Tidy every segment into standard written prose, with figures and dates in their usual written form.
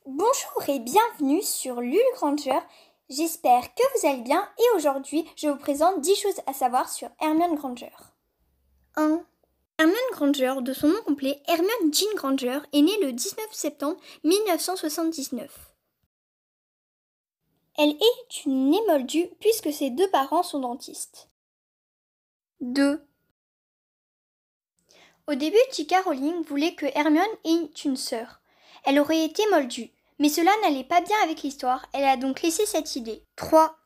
Bonjour et bienvenue sur Lulu Granger. J'espère que vous allez bien et aujourd'hui je vous présente 10 choses à savoir sur Hermione Granger. 1. Hermione Granger, de son nom complet Hermione Jean Granger, est née le 19 septembre 1979. Elle est une émoldue puisque ses deux parents sont dentistes. 2. Au début, J.K. Rowling voulait que Hermione ait une sœur. Elle aurait été moldue, mais cela n'allait pas bien avec l'histoire, elle a donc laissé cette idée. 3.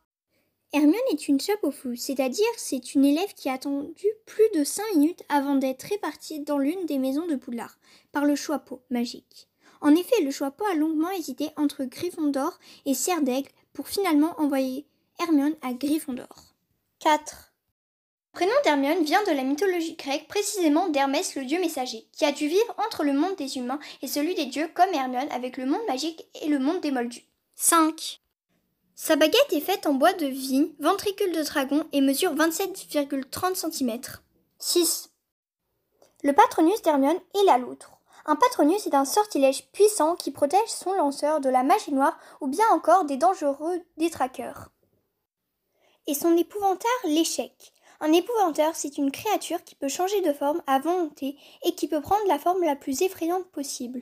Hermione est une chapeau fou, c'est-à-dire c'est une élève qui a attendu plus de 5 minutes avant d'être répartie dans l'une des maisons de Poudlard, par le Choixpeau magique. En effet, le Choixpeau a longuement hésité entre Gryffondor et Serre d'Aigle pour finalement envoyer Hermione à Gryffondor. 4. Le prénom d'Hermione vient de la mythologie grecque, précisément d'Hermès le dieu messager, qui a dû vivre entre le monde des humains et celui des dieux comme Hermione avec le monde magique et le monde des moldus. 5. Sa baguette est faite en bois de vigne, ventricule de dragon et mesure 27,30 cm. 6. Le patronus d'Hermione est la loutre. Un patronus est un sortilège puissant qui protège son lanceur de la magie noire ou bien encore des dangereux détraqueurs. Et son épouvantaire, l'échec. Un épouvanteur, c'est une créature qui peut changer de forme à volonté et qui peut prendre la forme la plus effrayante possible.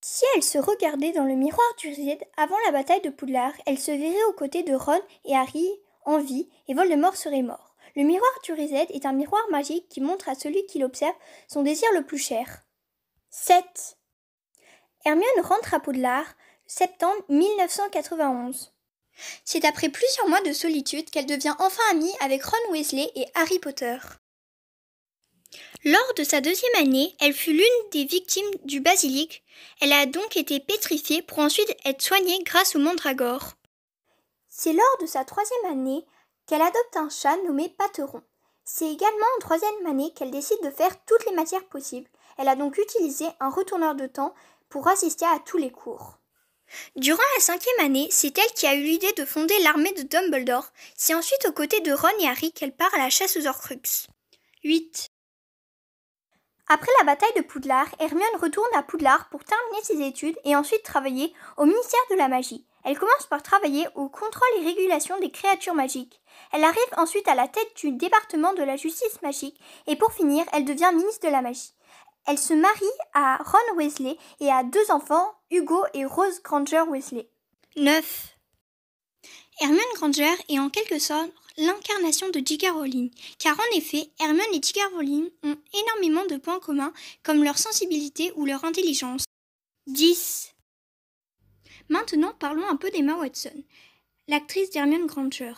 Si elle se regardait dans le miroir d'Urzed avant la bataille de Poudlard, elle se verrait aux côtés de Ron et Harry en vie et Voldemort serait mort. Le miroir d'Urzed est un miroir magique qui montre à celui qui l'observe son désir le plus cher. 7. Hermione rentre à Poudlard, septembre 1991. C'est après plusieurs mois de solitude qu'elle devient enfin amie avec Ron Weasley et Harry Potter. Lors de sa deuxième année, elle fut l'une des victimes du basilic. Elle a donc été pétrifiée pour ensuite être soignée grâce au mandragore. C'est lors de sa troisième année qu'elle adopte un chat nommé Pateron. C'est également en troisième année qu'elle décide de faire toutes les matières possibles. Elle a donc utilisé un retourneur de temps pour assister à tous les cours. Durant la cinquième année, c'est elle qui a eu l'idée de fonder l'armée de Dumbledore. C'est ensuite aux côtés de Ron et Harry qu'elle part à la chasse aux Horcruxes. 8. Après la bataille de Poudlard, Hermione retourne à Poudlard pour terminer ses études et ensuite travailler au ministère de la magie. Elle commence par travailler au contrôle et régulation des créatures magiques. Elle arrive ensuite à la tête du département de la justice magique et pour finir, elle devient ministre de la magie. Elle se marie à Ron Weasley et a 2 enfants, Hugo et Rose Granger Weasley. 9. Hermione Granger est en quelque sorte l'incarnation de J.K. Rowling, car en effet, Hermione et J.K. Rowling ont énormément de points communs comme leur sensibilité ou leur intelligence. 10. Maintenant, parlons un peu d'Emma Watson, l'actrice d'Hermione Granger.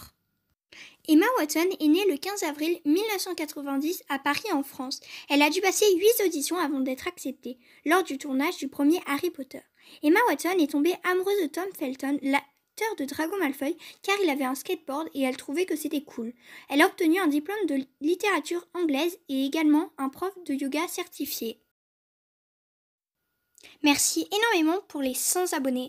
Emma Watson est née le 15 avril 1990 à Paris en France. Elle a dû passer 8 auditions avant d'être acceptée lors du tournage du premier Harry Potter. Emma Watson est tombée amoureuse de Tom Felton, l'acteur de Drago Malfoy, car il avait un skateboard et elle trouvait que c'était cool. Elle a obtenu un diplôme de littérature anglaise et également un prof de yoga certifié. Merci énormément pour les 100 abonnés.